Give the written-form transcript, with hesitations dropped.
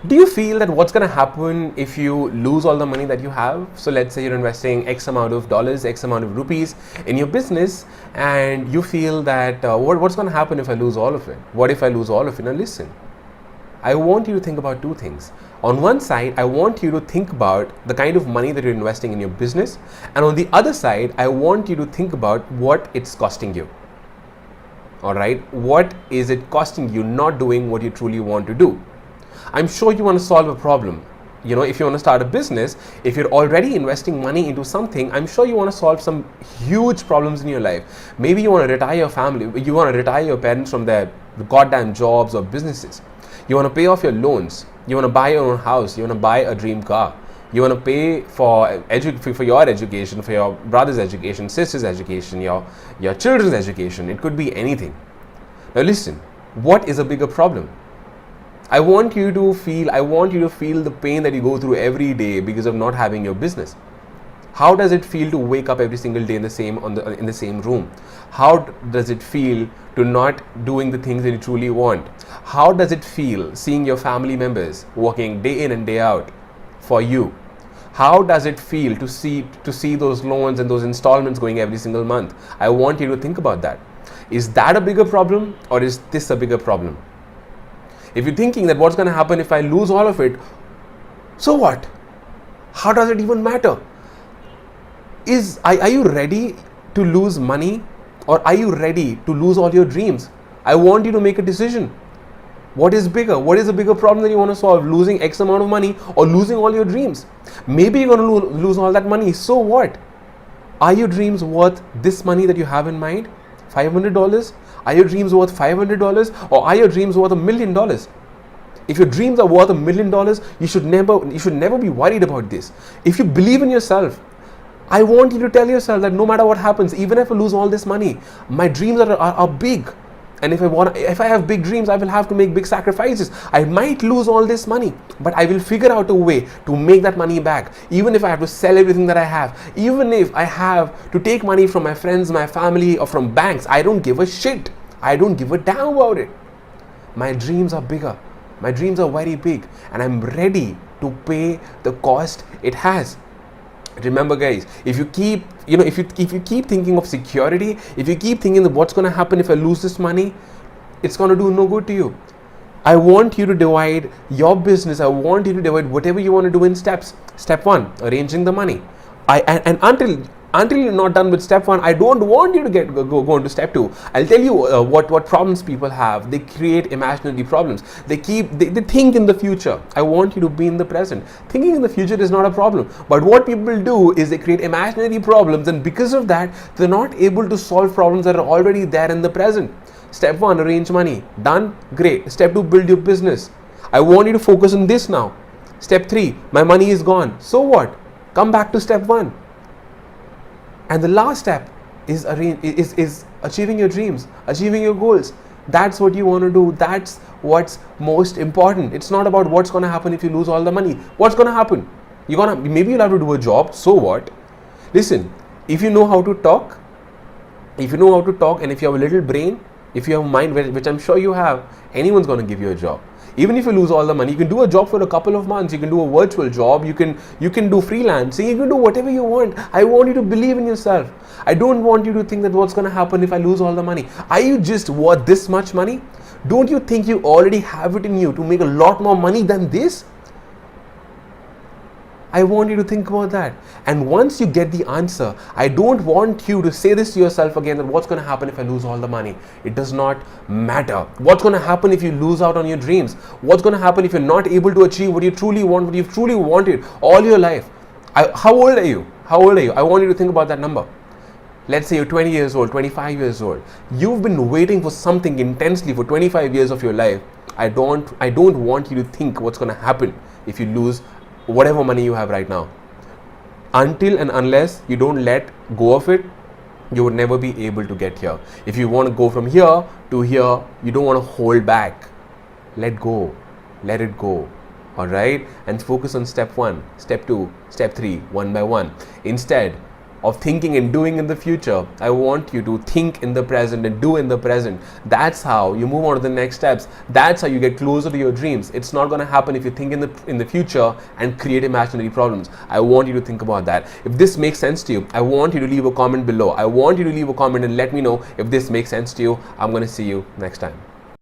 Do you feel that what's going to happen if you lose all the money that you have? So let's say you're investing X amount of dollars, X amount of rupees in your business, and you feel that what's going to happen if I lose all of it? What if I lose all of it? Now listen, I want you to think about two things. On one side, I want you to think about the kind of money that you're investing in your business, and on the other side, I want you to think about what it's costing you. All right, what is it costing you not doing what you truly want to do? I'm sure you want to solve a problem. You know, if you want to start a business, if you're already investing money into something, I'm sure you want to solve some huge problems in your life. Maybe you want to retire your family, you want to retire your parents from their goddamn jobs or businesses. You want to pay off your loans. You want to buy your own house. You want to buy a dream car. You want to pay for your education, for your brother's education, sister's education, your children's education. It could be anything. Now listen, what is a bigger problem? I want you to feel the pain that you go through every day because of not having your business. How does it feel to wake up every single day in the same room? How does it feel to not doing the things that you truly want? How does it feel seeing your family members working day in and day out for you? How does it feel to see those loans and those installments going every single month? I want you to think about that. Is that a bigger problem, or is this a bigger problem? If you're thinking that what's going to happen if I lose all of it, so what? How does it even matter? Are you ready to lose money, or are you ready to lose all your dreams? I want you to make a decision. What is bigger? What is a bigger problem that you want to solve? Losing X amount of money or losing all your dreams? Maybe you're going to lose all that money. So what? Are your dreams worth this money that you have in mind? $500? Are your dreams worth $500, or are your dreams worth $1 million? If your dreams are worth $1 million, you should never be worried about this. If you believe in yourself, I want you to tell yourself that no matter what happens, even if I lose all this money, my dreams are big. And if I have big dreams, I will have to make big sacrifices. I might lose all this money, but I will figure out a way to make that money back. Even if I have to sell everything that I have, even if I have to take money from my friends, my family, or from banks, I don't give a shit. I don't give a damn about it. My dreams are bigger. My dreams are very big, and I'm ready to pay the cost it has. Remember, guys, if you keep thinking of security, if you keep thinking that what's going to happen if I lose this money, it's going to do no good to you. I want you to divide your business. I want you to divide whatever you want to do in steps. Step 1, arranging the money. Until you're not done with step 1, I don't want you to go into step 2. I'll tell you what problems people have. They create imaginary problems. They think in the future. I want you to be in the present. Thinking in the future is not a problem. But what people do is they create imaginary problems, and because of that, they're not able to solve problems that are already there in the present. Step 1, arrange money. Done? Great. Step 2, build your business. I want you to focus on this now. Step 3, my money is gone. So what? Come back to step 1. And the last step is achieving your dreams, achieving your goals. That's what you want to do. That's what's most important. It's not about what's going to happen if you lose all the money. What's going to happen? Maybe you'll have to do a job. So what? Listen, if you know how to talk, and if you have a little brain, if you have a mind, which I'm sure you have, anyone's going to give you a job. Even if you lose all the money, you can do a job for a couple of months. You can do a virtual job. You can do freelancing. You can do whatever you want. I want you to believe in yourself. I don't want you to think that what's going to happen if I lose all the money. Are you just worth this much money? Don't you think you already have it in you to make a lot more money than this? I want you to think about that. And once you get the answer, I don't want you to say this to yourself again, that what's going to happen if I lose all the money? It does not matter. What's going to happen if you lose out on your dreams? What's going to happen if you're not able to achieve what you truly want, what you've truly wanted all your life? How old are you? I want you to think about that number. Let's say you're 20 years old, 25 years old. You've been waiting for something intensely for 25 years of your life. I don't want you to think what's going to happen if you lose whatever money you have right now. Until and unless you don't let go of it, you would never be able to get here. If you want to go from here to here, you don't want to hold back. Let go. Let it go. Alright? And focus on step 1, step 2, step 3, one by one. Instead, of thinking and doing in the future. I want you to think in the present and do in the present. That's how you move on to the next steps. That's how you get closer to your dreams. It's not going to happen if you think in the future and create imaginary problems. I want you to think about that. If this makes sense to you, I want you to leave a comment below. I want you to leave a comment and let me know if this makes sense to you. I'm going to see you next time.